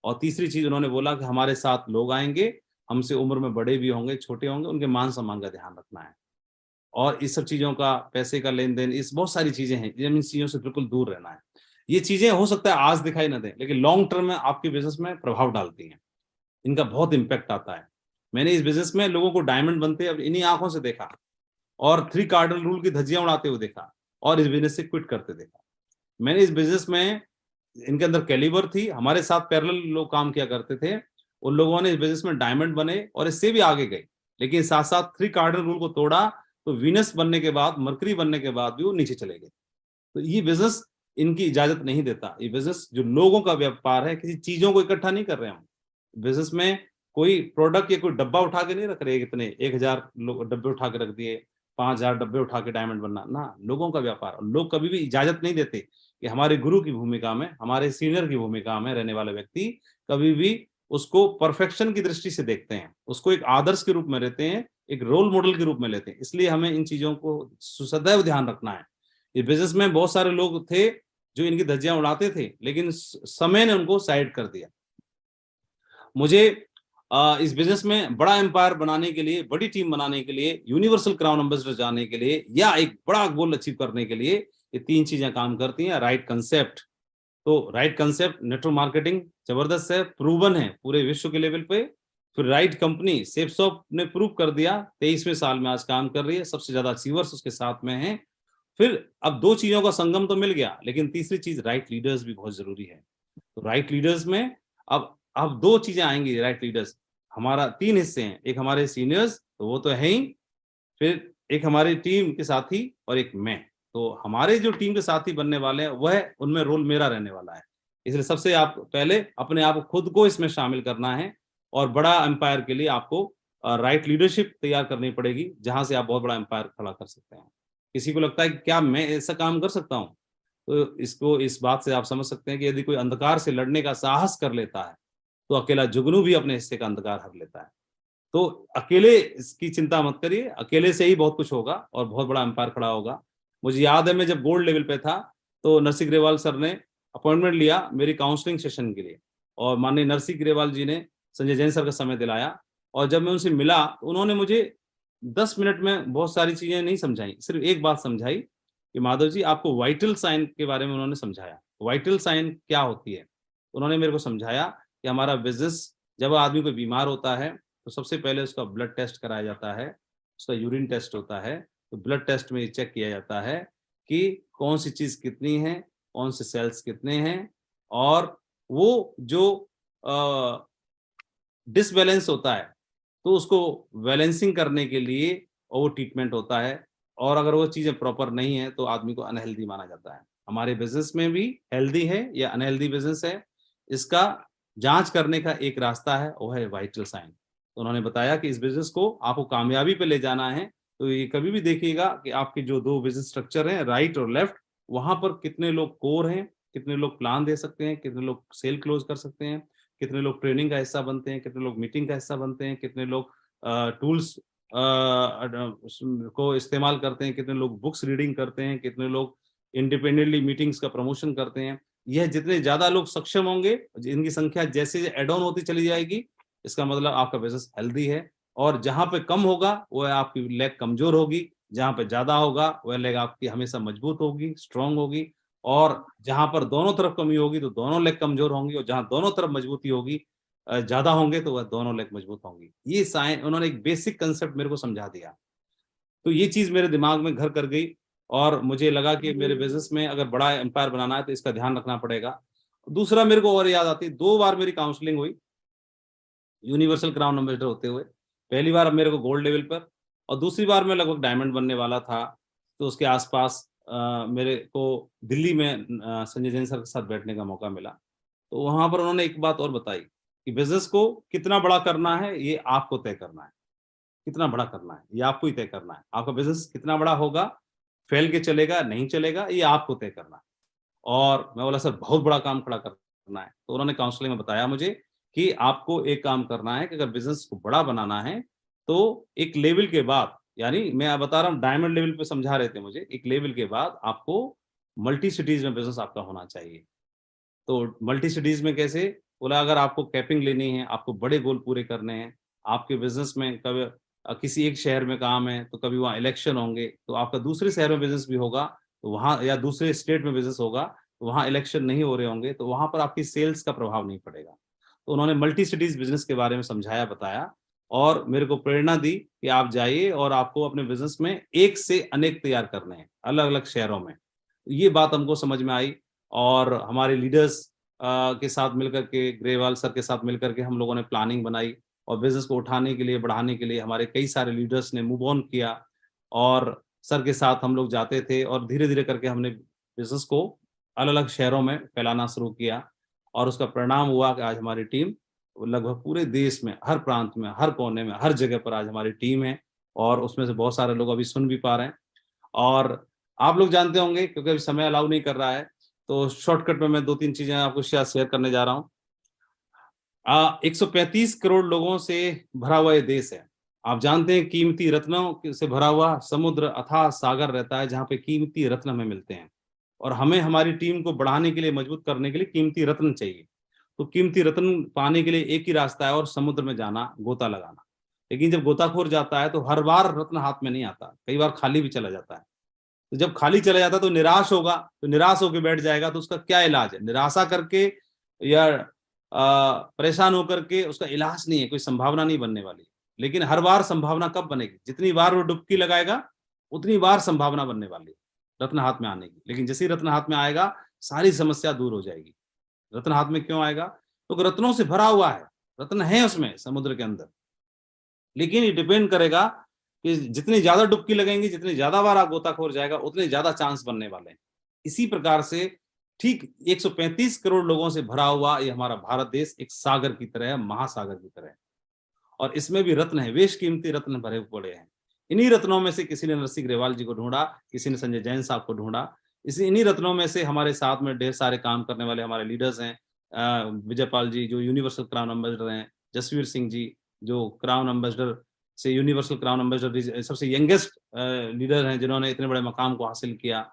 Speaker 1: और तीसरी चीज उन्होंने बोला कि हमारे साथ लोग आएंगे, हमसे उम्र में बड़े भी होंगे, छोटे होंगे, उनके मान सम्मान का ध्यान रखना है। और इस सब चीजों का, पैसे का लेन देन, इस बहुत सारी चीजें हैं, इन चीजों से बिल्कुल दूर रहना है। ये चीजें हो सकता है आज दिखाई ना दें, लेकिन लॉन्ग टर्म में आपके बिजनेस में प्रभाव डालती हैं, इनका बहुत इंपैक्ट आता है। मैंने इस बिजनेस में लोगों को डायमंड बनते अब इन्हीं आंखों से देखा, और 3 कार्डिनल रूल की धज्जियां उड़ाते हुए देखा, और इस बिजनेस से क्विट करते देखा। मैंने इस बिजनेस में, इनके अंदर कैलिबर थी, हमारे साथ पैरेलल लोग काम किया करते थे, उन लोगों ने इस बिजनेस में डायमंड बने और इससे भी आगे गए, लेकिन साथ साथ 3 कार्डिनल रूल को तोड़ा, तो वीनस बनने के बाद, मरकरी बनने के बाद भी वो नीचे चले गए। तो ये बिजनेस इनकी इजाजत नहीं देता। ये बिजनेस जो लोगों का व्यापार है, किसी चीजों को इकट्ठा नहीं कर रहे हम। बिजनेस में कोई प्रोडक्ट या कोई डब्बा उठा के नहीं रख रहे, इतने 1000 डब्बे उठा के रख दिए, 5000 डब्बे उठा के डायमंड बनना ना, लोगों का व्यापार। और लोग कभी भी इजाजत नहीं देते कि हमारे गुरु की भूमिका में, हमारे सीनियर की भूमिका में रहने वाला व्यक्ति कभी भी उसको परफेक्शन की दृष्टि से देखते हैं, उसको एक आदर्श के रूप में लेते हैं, एक रोल मॉडल के रूप में लेते हैं। इसलिए हमें इन चीजों को सदैव ध्यान रखना है। ये बिजनेस में बहुत सारे लोग थे जो इनकी धज्जियां उड़ाते थे, लेकिन समय ने उनको साइड कर दिया। मुझे इस बिजनेस में बड़ा एम्पायर बनाने के लिए, बड़ी टीम बनाने के लिए, यूनिवर्सल क्राउन एम्बेसडर जाने के लिए, या एक बड़ा गोल अचीव करने के लिए ये 3 चीजें काम करती हैं। राइट कंसेप्ट, तो राइट कंसेप्ट, नेटवर्क मार्केटिंग जबरदस्त है, प्रूवन है पूरे विश्व के लेवल पे। फिर राइट कंपनी, सेफसॉफ्ट ने प्रूव कर दिया, 23वें साल में आज काम कर रही है, सबसे ज्यादा अचीवर्स उसके साथ में हैं। फिर अब 2 चीजों का संगम तो मिल गया, लेकिन तीसरी चीज राइट लीडर्स भी बहुत जरूरी है। तो राइट लीडर्स में अब 2 चीजें आएंगी। राइट लीडर्स, हमारा 3 हिस्से हैं, एक हमारे सीनियर्स, तो वो तो है ही, फिर एक हमारी टीम के साथी और एक मैं। तो हमारे जो टीम के साथी बनने वाले हैं, वह उनमें रोल मेरा रहने वाला है। इसलिए सबसे आप पहले अपने आप खुद को इसमें शामिल करना है, और बड़ा एम्पायर के लिए आपको राइट लीडरशिप तैयार करनी पड़ेगी, जहां से आप बहुत बड़ा एम्पायर खड़ा कर सकते हैं। किसी को लगता है कि क्या मैं ऐसा काम कर सकता हूं, तो इसको इस बात से आप समझ सकते हैं कि यदि कोई अंधकार से लड़ने का साहस कर लेता है, तो अकेला जुगनू भी अपने हिस्से का अंधकार हर लेता है। तो अकेले इसकी चिंता मत करिए, अकेले से ही बहुत कुछ होगा और बहुत बड़ा एम्पायर खड़ा होगा। मुझे याद है, मैं जब गोल्ड लेवल पे था, तो नरसी ग्रेवाल सर ने अपॉइंटमेंट लिया मेरी काउंसलिंग सेशन के लिए, और माननीय नरसी ग्रेवाल जी ने संजय जैन सर का समय दिलाया। और जब मैं उनसे मिला, तो उन्होंने मुझे 10 मिनट में बहुत सारी चीजें नहीं समझाई, सिर्फ एक बात समझाई कि माधव जी, आपको वाइटल साइन के बारे में उन्होंने समझाया। वाइटल साइन क्या होती है, उन्होंने मेरे को समझाया कि हमारा बिजनेस, जब आदमी कोई बीमार होता है, तो सबसे पहले उसका ब्लड टेस्ट कराया जाता है, उसका यूरिन टेस्ट होता है। तो ब्लड टेस्ट में ये चेक किया जाता है कि कौन सी चीज कितनी है, कौन से सेल्स कितने हैं, और वो जो डिसबैलेंस होता है, तो उसको बैलेंसिंग करने के लिए वो ट्रीटमेंट होता है। और अगर वो चीजें प्रॉपर नहीं है, तो आदमी को अनहेल्दी माना जाता है। हमारे बिजनेस में भी हेल्दी है या अनहेल्दी बिजनेस है, इसका जांच करने का एक रास्ता है, वो है वाइटल साइन। तो उन्होंने बताया कि इस बिजनेस को आपको कामयाबी पे ले जाना है, तो ये कभी भी देखिएगा कि आपके जो 2 बिजनेस स्ट्रक्चर हैं, राइट और लेफ्ट, वहां पर कितने लोग कोर हैं, कितने लोग प्लान दे सकते हैं, कितने लोग सेल क्लोज कर सकते हैं, कितने लोग ट्रेनिंग का हिस्सा बनते हैं, कितने लोग मीटिंग का हिस्सा बनते हैं, कितने लोग टूल्स को इस्तेमाल करते हैं, कितने लोग बुक्स रीडिंग करते हैं, कितने लोग इंडिपेंडेंटली मीटिंग्स का प्रमोशन करते हैं। यह जितने ज्यादा लोग सक्षम होंगे, इनकी संख्या जैसे एड ऑन होती चली जाएगी, इसका मतलब आपका बिजनेस हेल्दी है। और जहां पे कम होगा, वह आपकी लेग कमजोर होगी, जहां पे ज्यादा होगा, वह लेग आपकी हमेशा मजबूत होगी, स्ट्रांग होगी। और जहां पर दोनों तरफ कमी होगी, तो दोनों लेग कमजोर होंगी, और जहां दोनों तरफ मजबूती होगी, ज्यादा होंगे, तो वह दोनों लेग मजबूत होंगी। ये साइंस, उन्होंने एक बेसिक कंसेप्ट मेरे को समझा दिया। तो ये चीज मेरे दिमाग में घर कर गई, और मुझे लगा कि मेरे बिजनेस में अगर बड़ा एम्पायर बनाना है, तो इसका ध्यान रखना पड़ेगा। दूसरा मेरे को और याद आती, 2 बार मेरी काउंसलिंग हुई यूनिवर्सल क्राउन एम्बेसडर होते हुए। पहली बार मेरे को गोल्ड लेवल पर, और दूसरी बार मैं लगभग डायमंड बनने वाला था। तो उसके आसपास मेरे को दिल्ली में संजय जैन सर के साथ बैठने का मौका मिला। तो वहां पर उन्होंने एक बात और बताई कि बिजनेस को कितना बड़ा करना है, ये आपको तय करना है। कितना बड़ा करना है, ये आपको ही तय करना है। आपका बिजनेस कितना बड़ा होगा, फैल के चलेगा, नहीं चलेगा, ये आपको तय करना है। और मैं बोला, सर बहुत बड़ा काम खड़ा करना है। तो उन्होंने काउंसलिंग में बताया मुझे कि आपको एक काम करना है कि अगर बिजनेस को बड़ा बनाना है, तो एक लेवल के बाद, यानी मैं बता रहा हूँ डायमंड लेवल पे समझा रहे थे मुझे, एक लेवल के बाद आपको मल्टी सिटीज में बिजनेस आपका होना चाहिए। तो मल्टी सिटीज में कैसे, बोला अगर आपको कैपिंग लेनी है, आपको बड़े गोल पूरे करने हैं, आपके बिजनेस में कभी किसी एक शहर में काम है, तो कभी वहाँ इलेक्शन होंगे, तो आपका दूसरे शहर में बिजनेस भी होगा, तो वहाँ, या दूसरे स्टेट में बिजनेस होगा, तो वहाँ इलेक्शन नहीं हो रहे होंगे, तो वहाँ पर आपकी सेल्स का प्रभाव नहीं पड़ेगा। तो उन्होंने मल्टी सिटीज बिजनेस के बारे में समझाया, बताया, और मेरे को प्रेरणा दी कि आप जाइए और आपको अपने बिजनेस में एक से अनेक तैयार करने हैं, अलग अलग शहरों में। ये बात हमको समझ में आई, और हमारे लीडर्स के साथ मिलकर के, ग्रेवाल सर के साथ मिलकर के हम लोगों ने प्लानिंग बनाई और बिजनेस को उठाने के लिए, बढ़ाने के लिए हमारे कई सारे लीडर्स ने मूव ऑन किया और सर के साथ हम लोग जाते थे और धीरे-धीरे करके हमने बिजनेस को अलग-अलग शहरों में फैलाना शुरू किया और उसका परिणाम हुआ कि आज हमारी टीम लगभग पूरे देश में, हर प्रांत में, हर कोने में, हर जगह पर आज हमारी टीम है और उसमें से बहुत सारे लोग अभी सुन भी पा रहे हैं। और आप लोग जानते होंगे, क्योंकि अभी समय अलाउ नहीं कर रहा है, तो शॉर्टकट में मैं 2-3 चीज़ें आपको शेयर करने जा रहा हूँ। 135 करोड़ लोगों से भरा हुआ ये देश है। आप जानते हैं कीमती रत्नों से भरा हुआ समुद्र, अथाह सागर रहता है, जहाँ पे कीमती रत्न हमें मिलते हैं और हमें हमारी टीम को बढ़ाने के लिए, मजबूत करने के लिए कीमती रत्न चाहिए। तो कीमती रत्न पाने के लिए एक ही रास्ता है और समुद्र में जाना, गोता लगाना। लेकिन जब गोताखोर जाता है तो हर बार रत्न हाथ में नहीं आता, कई बार खाली भी चला जाता है। तो जब खाली चला जाता है तो निराश होगा, तो निराश होकर बैठ जाएगा, तो उसका क्या इलाज है? निराशा करके या परेशान होकर के उसका इलाज नहीं है, कोई संभावना नहीं बनने वाली। लेकिन हर बार संभावना कब बनेगी? जितनी बार वो डुबकी लगाएगा, उतनी बार संभावना बनने वाली है रत्न हाथ में आने की। लेकिन जैसे ही रत्न हाथ में आएगा, सारी समस्या दूर हो जाएगी। रत्न हाथ में क्यों आएगा? तो रत्नों से भरा हुआ है, रत्न है उसमें समुद्र के अंदर। लेकिन ये डिपेंड करेगा कि जितनी ज्यादा डुबकी लगेंगी, जितनी ज्यादा बार आप गोताखोर जाएगा, उतने ज्यादा चांस बनने वाले हैं। इसी प्रकार से ठीक 135 करोड़ लोगों से भरा हुआ ये हमारा भारत देश एक सागर की तरह है, महासागर की तरह है और इसमें भी रत्न है, बेशकीमती रत्न भरे पड़े हैं। इन्हीं रत्नों में से किसी ने नरसिंह ग्रेवाल जी को ढूंढा, किसी ने संजय जैन साहब को ढूंढा। इन्हीं रत्नों में से हमारे साथ में ढेर सारे काम करने वाले हमारे लीडर्स हैं। विजयपाल जी जो यूनिवर्सल क्राउन एम्बेसडर हैं, जसवीर सिंह जी जो क्राउन एम्बेसडर से, यूनिवर्सल क्राउन एम्बेसडर सबसे यंगेस्ट लीडर हैं जिन्होंने इतने बड़े मकाम को हासिल किया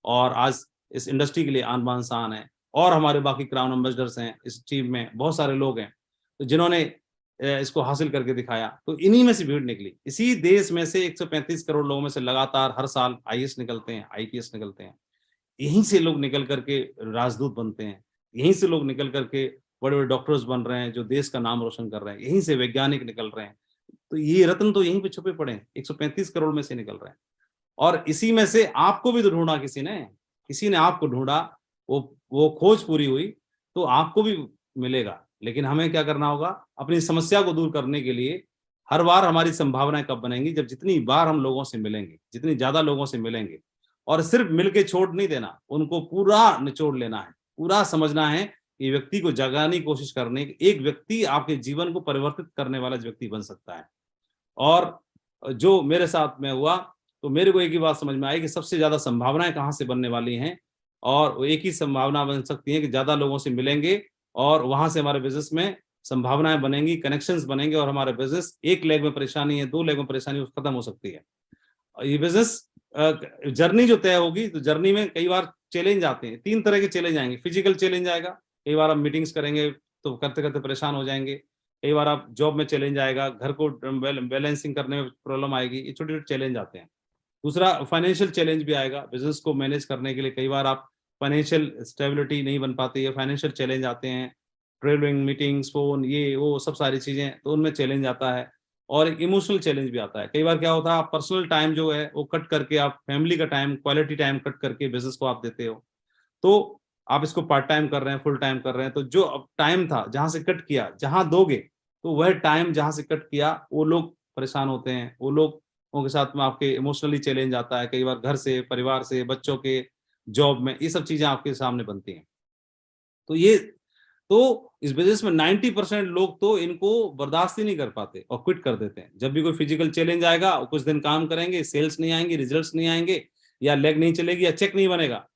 Speaker 1: और आज इस इंडस्ट्री के लिए आन बान शान है। और हमारे बाकी क्राउन एम्बेसडर्स हैं इस टीम में, बहुत सारे लोग हैं तो जिन्होंने इसको हासिल करके दिखाया। तो इन्हीं में से भीड़ निकली। इसी देश में से 135 करोड़ लोगों में से लगातार हर साल आईएएस निकलते हैं, आईपीएस निकलते हैं। यहीं से लोग निकल करके राजदूत बनते हैं। यहीं से लोग निकल करके बड़े-बड़े डॉक्टर्स बन रहे हैं जो देश का नाम रोशन कर रहे हैं। यहीं से वैज्ञानिक निकल रहे हैं। तो ये रत्न तो यहीं पे छुपे पड़े हैं, 135 करोड़ में से निकल रहे हैं। और इसी में से आपको भी तो ढूँढा किसी ने आपको ढूँढा, वो खोज पूरी हुई, तो आपको भी मिलेगा। लेकिन हमें क्या करना होगा? अपनी समस्या को दूर करने के लिए हर बार हमारी संभावनाएँ कब बनेंगी? जब जितनी बार हम लोगों से मिलेंगे, जितनी ज़्यादा लोगों से मिलेंगे और सिर्फ मिल के छोड़ नहीं देना, उनको पूरा निचोड़ लेना है, पूरा समझना है कि व्यक्ति को जगाने की कोशिश करने की, एक व्यक्ति आपके जीवन को परिवर्तित करने वाला व्यक्ति बन सकता है। और जो मेरे साथ में हुआ, तो मेरे को एक ही बात समझ में आई कि सबसे ज़्यादा संभावनाएँ कहाँ से बनने वाली हैं और वो एक ही संभावना बन सकती है कि ज़्यादा लोगों से मिलेंगे और वहाँ से हमारे बिज़नेस में संभावनाएँ बनेंगी, कनेक्शंस बनेंगे और हमारा बिज़नेस 1 लेग में परेशानी है, 2 लेग में परेशानी है, खत्म हो सकती है। ये बिज़नेस जर्नी जो तय होगी, तो जर्नी में कई बार चैलेंज आते हैं। 3 तरह के चैलेंज आएँगे, फिजिकल चैलेंज आएगा, कई बार आप मीटिंग्स करेंगे तो करते-करते परेशान हो जाएँगे। कई बार आप जॉब में चैलेंज आएगा, घर को बैलेंसिंग करने में प्रॉब्लम आएगी, ये छोटे-छोटे चैलेंज आते हैं। दूसरा फाइनेंशियल चैलेंज भी आएगा, बिज़नेस को मैनेज करने के लिए कई बार आप फाइनेंशियल स्टेबिलिटी नहीं बन पाती है, फाइनेंशियल चैलेंज आते हैं, ट्रैवलिंग, मीटिंग्स, फ़ोन, ये वो सब सारी चीज़ें, तो उनमें चैलेंज आता है और एक इमोशनल चैलेंज भी आता है। कई बार क्या होता है, आप पर्सनल टाइम जो है वो कट करके आप फैमिली का टाइम, क्वालिटी टाइम कट करके बिज़नेस को आप देते हो। तो आप इसको पार्ट टाइम कर रहे हैं, फुल टाइम कर रहे हैं, तो जो अब टाइम था, जहाँ से कट किया, जहाँ दोगे, तो वह टाइम जहाँ से कट किया, वो लोग परेशान होते हैं। वो लोगों के साथ में आपके इमोशनली चैलेंज आता है, कई बार घर से, परिवार से, बच्चों के, जॉब में, ये सब चीज़ें आपके सामने बनती हैं। तो ये तो इस बिज़नेस में 90% लोग तो इनको बर्दाश्त ही नहीं कर पाते और क्विट कर देते हैं। जब भी कोई फिजिकल चैलेंज आएगा, कुछ दिन काम करेंगे, सेल्स नहीं आएँगी, रिजल्ट्स नहीं आएँगे या लेग नहीं चलेगी या चेक नहीं बनेगा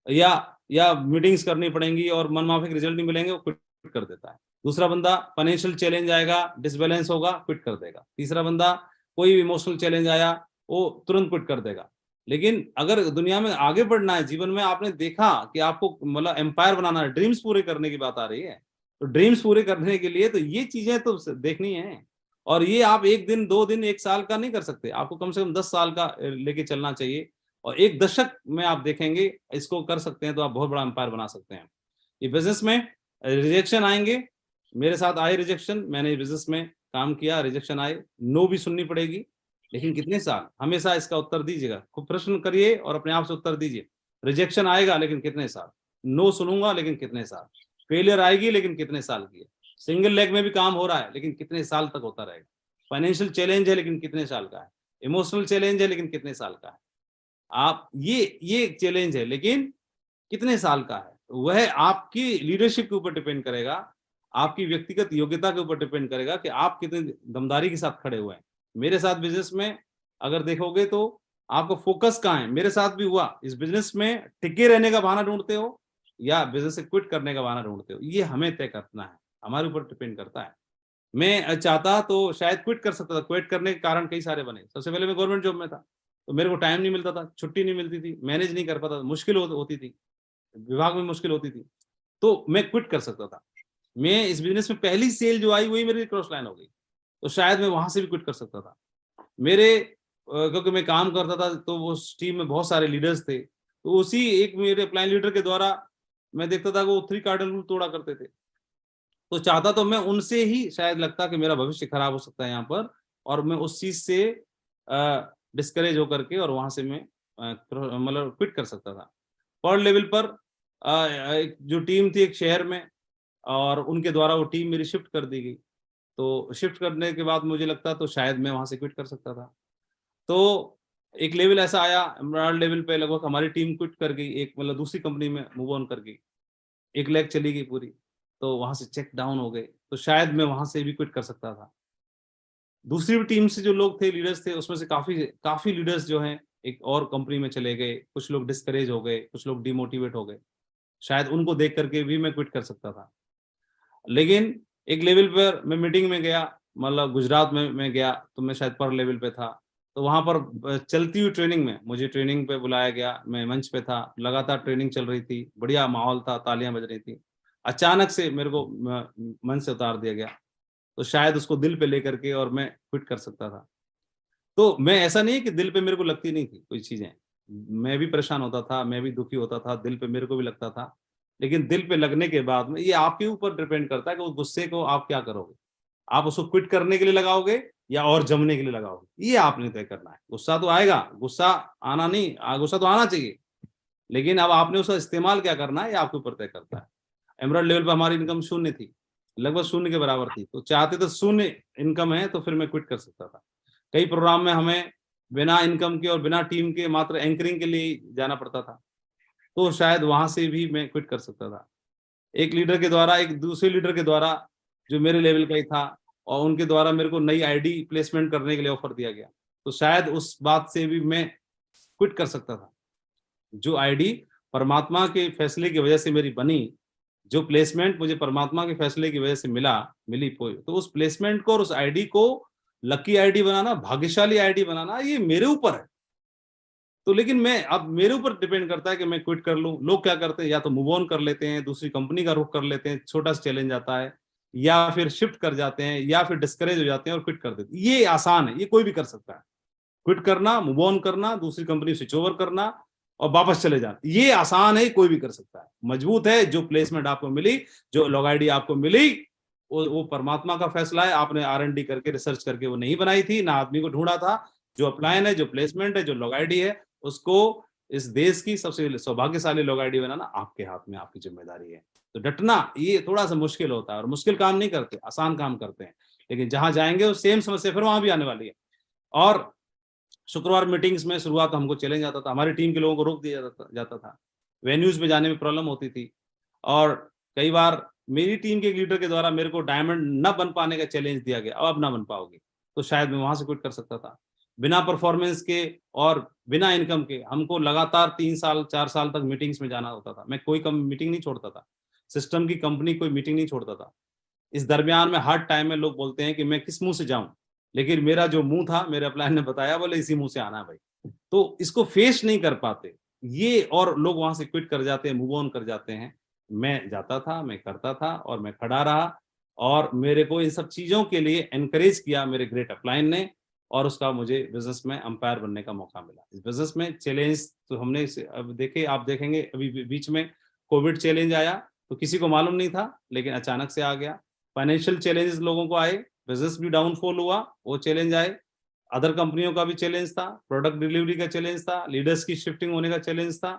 Speaker 1: या मीटिंग्स करनी पड़ेंगी और मनमाफिक रिजल्ट नहीं मिलेंगे, वो क्विट कर देता है। दूसरा बंदा फाइनेंशियल चैलेंज आएगा, डिसबैलेंस होगा, क्विट कर देगा। तीसरा बंदा कोई इमोशनल चैलेंज आया, वो तुरंत क्विट कर देगा। लेकिन अगर दुनिया में आगे बढ़ना है, जीवन में आपने देखा कि आपको मतलब एम्पायर बनाना है, ड्रीम्स पूरे करने की बात आ रही है, तो ड्रीम्स पूरे करने के लिए तो ये चीज़ें तो देखनी है और ये आप 1 दिन, 2 दिन, 1 साल का नहीं कर सकते। आपको कम से कम 10 साल का लेके चलना चाहिए और 1 दशक में आप देखेंगे, इसको कर सकते हैं तो आप बहुत बड़ा एम्पायर बना सकते हैं। ये बिज़नेस में रिजेक्शन आएँगे, मेरे साथ आए रिजेक्शन, मैंने बिज़नेस में काम किया, रिजेक्शन आए, नो भी सुननी पड़ेगी, लेकिन कितने साल? हमेशा इसका उत्तर दीजिएगा। खूब प्रश्न करिए और अपने आप से उत्तर दीजिए। रिजेक्शन आएगा लेकिन कितने साल? नो सुनूँगा लेकिन कितने साल? फेलियर आएगी लेकिन कितने साल की है, सिंगल लेग में भी काम हो रहा है लेकिन कितने साल तक होता रहेगा, फाइनेंशियल चैलेंज है लेकिन कितने साल का है, इमोशनल चैलेंज है लेकिन कितने साल का है, आप ये चैलेंज है लेकिन कितने साल का है, वह आपकी लीडरशिप के ऊपर डिपेंड करेगा, आपकी व्यक्तिगत योग्यता के ऊपर डिपेंड करेगा कि आप कितने दमदारी के साथ खड़े हुए हैं। मेरे साथ बिजनेस में अगर देखोगे तो आपको फोकस कहाँ है, मेरे साथ भी हुआ, इस बिजनेस में टिके रहने का बहाना ढूंढते हो या बिजनेस से क्विट करने का बहाना ढूंढते हो, ये हमें तय करना है, हमारे ऊपर डिपेंड करता है। मैं चाहता तो शायद क्विट कर सकता था, क्विट करने के कारण कई सारे बने। सबसे पहले मैं गवर्नमेंट जॉब में था तो मेरे को टाइम नहीं मिलता था, छुट्टी नहीं मिलती थी, मैनेज नहीं कर पाता था, मुश्किल होती थी, विभाग में मुश्किल होती थी, तो मैं क्विट कर सकता था। मैं इस बिजनेस में पहली सेल जो आई वही मेरी क्रॉस लाइन हो गई, तो शायद मैं वहां से भी क्विट कर सकता था। मेरे क्योंकि मैं काम करता था तो उस टीम में बहुत सारे लीडर्स थे, तो उसी एक मेरे अपलाइन लीडर के द्वारा मैं देखता था कि वो 3 कार्डिनल रूल तोड़ा करते थे, तो चाहता तो मैं उनसे ही शायद लगता कि मेरा भविष्य खराब हो सकता है यहाँ पर, और मैं उस चीज से डिस्करेज होकर के और वहां से मैं मतलब क्विट कर सकता था। पर लेवल पर एक जो टीम थी एक शहर में, और उनके द्वारा वो टीम मेरी शिफ्ट कर दी गई, तो शिफ्ट करने के बाद मुझे लगता तो शायद मैं वहां से क्विट कर सकता था। तो एक लेवल ऐसा आया, एमराल्ड लेवल पे लगभग हमारी टीम क्विट कर गई, एक मतलब दूसरी कंपनी में मूव ऑन कर गई, एक लेग चली गई पूरी, तो वहां से चेक डाउन हो गए, तो शायद मैं वहां से भी क्विट कर सकता था। दूसरी भी टीम से जो लोग थे, लीडर्स थे, उसमें से काफी काफी लीडर्स जो हैं एक और कंपनी में चले गए, कुछ लोग डिस्करेज हो गए, कुछ लोग डिमोटिवेट हो गए, शायद उनको देख करके भी मैं क्विट कर सकता था। लेकिन एक लेवल पर मैं मीटिंग में गया, मतलब गुजरात में मैं गया तो मैं शायद पर लेवल पे था, तो वहां पर चलती हुई ट्रेनिंग में मुझे ट्रेनिंग पे बुलाया गया, मैं मंच पे था, लगातार ट्रेनिंग चल रही थी, बढ़िया माहौल था, तालियां बज रही थी, अचानक से मेरे को मंच से उतार दिया गया, तो शायद उसको दिल पे लेकर के और मैं क्विट कर सकता था। तो मैं ऐसा नहीं है कि दिल पे मेरे को लगती नहीं थी कोई चीजें, मैं भी परेशान होता था, मैं भी दुखी होता था, दिल पे मेरे को भी लगता था, लेकिन दिल पे लगने के बाद में ये आपके ऊपर डिपेंड करता है कि उस गुस्से को आप क्या करोगे, आप उसको क्विट करने के लिए लगाओगे या और जमने के लिए लगाओगे, ये आपने तय करना है। गुस्सा तो आएगा, गुस्सा आना नहीं, गुस्सा तो आना चाहिए, लेकिन अब आपने उसका इस्तेमाल क्या करना है ये आपके ऊपर तय करता है। एमराल्ड लेवल पर हमारी इनकम शून्य थी, लगभग शून्य के बराबर थी, तो चाहते तो शून्य इनकम है तो फिर मैं क्विट कर सकता था। कई प्रोग्राम में हमें बिना इनकम के और बिना टीम के मात्र एंकरिंग के लिए जाना पड़ता था, तो शायद वहां से भी मैं क्विट कर सकता था। एक लीडर के द्वारा, एक दूसरे लीडर के द्वारा जो मेरे लेवल का ही था, और उनके द्वारा मेरे को नई आईडी प्लेसमेंट करने के लिए ऑफर दिया गया, तो शायद उस बात से भी मैं क्विट कर सकता था। जो आईडी परमात्मा के फैसले की वजह से मेरी बनी, जो प्लेसमेंट मुझे परमात्मा के फैसले की वजह से मिली, तो उस प्लेसमेंट को और उस आईडी को लकी आईडी बनाना, भाग्यशाली आईडी बनाना, ये मेरे ऊपर है। तो लेकिन मैं अब मेरे ऊपर डिपेंड करता है कि मैं क्विट कर लूं। लोग क्या करते हैं, या तो मूव ऑन कर लेते हैं, दूसरी कंपनी का रुख कर लेते हैं, छोटा सा चैलेंज आता है, या फिर शिफ्ट कर जाते हैं, या फिर डिस्करेज हो जाते हैं और क्विट कर देते हैं। ये आसान है, ये कोई भी कर सकता है, क्विट करना, मूव ऑन करना, दूसरी कंपनी स्विच ओवर करना और वापस चले जाना, ये आसान है, कोई भी कर सकता है। मजबूत है जो प्लेसमेंट आपको मिली, जो लॉग आईडी आपको मिली, वो परमात्मा का फैसला है, आपने R&D करके रिसर्च करके वो नहीं बनाई थी, ना आदमी को ढूंढा था। जो अपलाइन है, जो प्लेसमेंट है, जो लॉग आईडी है, उसको इस देश की सबसे सौभाग्यशाली लॉग आईडी बनाना आपके हाथ में, आपकी जिम्मेदारी है। तो डटना ये थोड़ा सा मुश्किल होता है, और मुश्किल काम नहीं करते, आसान काम करते हैं, लेकिन जहां जाएंगे वो सेम समस्या फिर वहां भी आने वाली है। और शुक्रवार मीटिंग्स में शुरुआत हमको चैलेंज आता था, हमारी टीम के लोगों को रोक दिया जाता था, वेन्यूज में जाने में प्रॉब्लम होती थी, और कई बार मेरी टीम के लीडर के द्वारा मेरे को डायमंड न बन पाने का चैलेंज दिया गया, अब ना बन पाओगे, तो शायद मैं वहां से क्विट कर सकता था। बिना परफॉर्मेंस के और बिना इनकम के हमको लगातार 3 साल 4 साल तक मीटिंग्स में जाना होता था, मैं कोई कम मीटिंग नहीं छोड़ता था, सिस्टम की कंपनी कोई मीटिंग नहीं छोड़ता था। इस दरमियान में हर टाइम में लोग बोलते हैं कि मैं किस मुंह से जाऊं, लेकिन मेरा जो मुंह था, मेरे अपलाइन ने बताया, बोले इसी मुंह से आना है भाई, तो इसको फेस नहीं कर पाते ये, और लोग वहां से क्विट कर जाते हैं, मूव ऑन कर जाते हैं। मैं जाता था, मैं करता था, और मैं खड़ा रहा, और मेरे को इन सब चीजों के लिए एनकरेज किया मेरे ग्रेट अपलाइन ने, और उसका मुझे बिजनेस में अंपायर बनने का मौका मिला। इस बिजनेस में चैलेंज तो हमने अब देखे, आप देखेंगे अभी बीच में कोविड चैलेंज आया, तो किसी को मालूम नहीं था, लेकिन अचानक से आ गया। फाइनेंशियल चैलेंजेस लोगों को आए, बिजनेस भी डाउनफॉल हुआ, वो चैलेंज आए, अदर कंपनियों का भी चैलेंज था, प्रोडक्ट डिलीवरी का चैलेंज था, लीडर्स की शिफ्टिंग होने का चैलेंज था,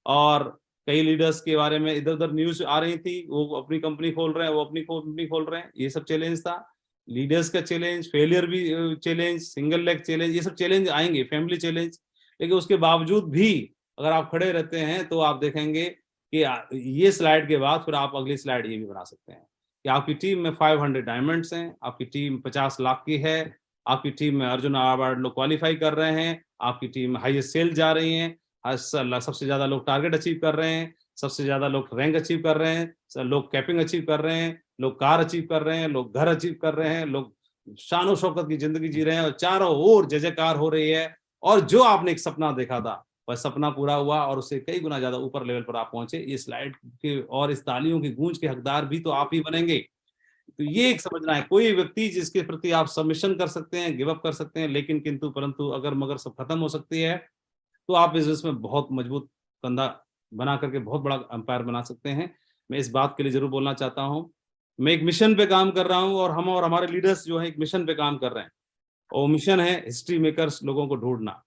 Speaker 1: और कई लीडर्स के बारे में इधर उधर न्यूज आ रही थी, वो अपनी कंपनी खोल रहे हैं, वो अपनी कंपनी खोल रहे हैं, ये सब चैलेंज था। लीडर्स का चैलेंज, फेलियर भी चैलेंज, सिंगल लेग चैलेंज, ये सब चैलेंज आएंगे, फैमिली चैलेंज। लेकिन उसके बावजूद भी अगर आप खड़े रहते हैं तो आप देखेंगे कि ये स्लाइड के बाद फिर आप अगली स्लाइड ये भी बना सकते हैं कि आपकी टीम में 500 डायमंड्स हैं, आपकी टीम 50 लाख की है, आपकी टीम में अर्जुन अवार्ड लोग क्वालिफाई कर रहे हैं, आपकी टीम हाईएस्ट सेल जा रही है, सबसे ज्यादा लोग टारगेट अचीव कर रहे हैं, सबसे ज्यादा लोग रैंक अचीव कर रहे हैं, लोग कैपिंग अचीव कर रहे हैं, लोग कार अचीव कर रहे हैं, लोग घर अचीव कर रहे हैं, लोग शानो शौकत की जिंदगी जी रहे हैं, और चारों ओर जय जयकार हो रही है। और जो आपने एक सपना देखा था वह सपना पूरा हुआ और उससे कई गुना ज्यादा ऊपर लेवल पर आप पहुंचे। इस स्लाइड के और इस तालियों की गूंज के हकदार भी तो आप ही बनेंगे। तो ये एक समझना है, कोई व्यक्ति जिसके प्रति आप सबमिशन कर सकते हैं, गिव अप कर सकते हैं, लेकिन किंतु परंतु अगर मगर सब खत्म हो सकती है, तो आप बिजनेस में बहुत मजबूत कंधा बना करके बहुत बड़ा अंपायर बना सकते हैं। मैं इस बात के लिए जरूर बोलना चाहता हूँ, मैं एक मिशन पे काम कर रहा हूँ और हम और हमारे लीडर्स जो है एक मिशन पे काम कर रहे हैं, और मिशन है हिस्ट्री मेकर्स लोगों को ढूंढना,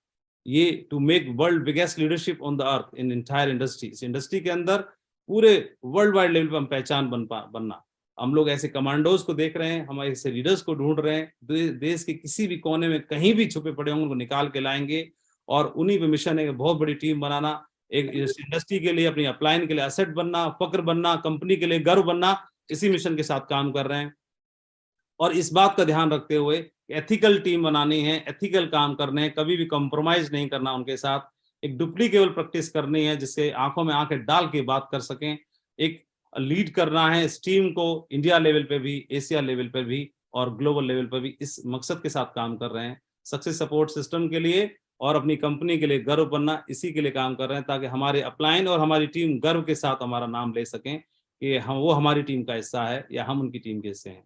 Speaker 1: ये to make world biggest leadership on the earth in entire industry. इस इंडस्ट्री के अंदर पूरे वर्ल्ड वाइड लेवल पर हम पहचान बनना। हम लोग ऐसे कमांडोज को देख रहे हैं, हमारे ऐसे लीडर्स को ढूंढ रहे हैं, देश के किसी भी कोने में कहीं भी छुपे पड़े होंगे उनको निकाल के लाएंगे, और उन्हीं पे मिशन है बहुत बड़ी टीम बनाना, एक इंडस्ट्री के लिए, अपनी अपलाइन के लिए असेट बनना, फक्र बनना, कंपनी के लिए गर्व बनना। इसी मिशन के साथ काम कर रहे हैं, और इस बात का ध्यान रखते हुए एथिकल टीम बनानी है, एथिकल काम करने हैं, कभी भी कॉम्प्रोमाइज नहीं करना उनके साथ, एक डुप्लीकेबल प्रैक्टिस करनी है जिससे आंखों में आंखें डाल के बात कर सकें, एक लीड करना है इस टीम को इंडिया लेवल पे भी, एशिया लेवल पे भी और ग्लोबल लेवल पे भी। इस मकसद के साथ काम कर रहे हैं, सक्सेस सपोर्ट सिस्टम के लिए और अपनी कंपनी के लिए गर्व बनना, इसी के लिए काम कर रहे हैं, ताकि हमारे अपलाइन और हमारी टीम गर्व के साथ हमारा नाम ले सकें कि हम, वो हमारी टीम का हिस्सा है या हम उनकी टीम के हिस्से हैं।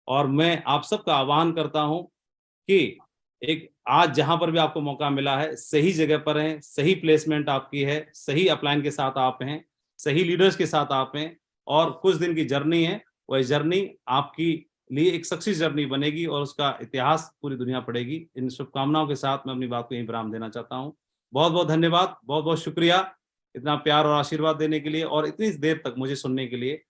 Speaker 1: और मैं आप सबका आह्वान करता हूं कि एक आज जहां पर भी आपको मौका मिला है, सही जगह पर हैं, सही प्लेसमेंट आपकी है, सही अपलाइन के साथ आप हैं, सही लीडर्स के साथ आप हैं, और कुछ दिन की जर्नी है, वह जर्नी आपकी लिए एक सक्सेस जर्नी बनेगी और उसका इतिहास पूरी दुनिया पढ़ेगी। इन शुभकामनाओं के साथ मैं अपनी बात को यहीं विराम देना चाहता हूँ। बहुत बहुत धन्यवाद, बहुत बहुत शुक्रिया इतना प्यार और आशीर्वाद देने के लिए और इतनी देर तक मुझे सुनने के लिए।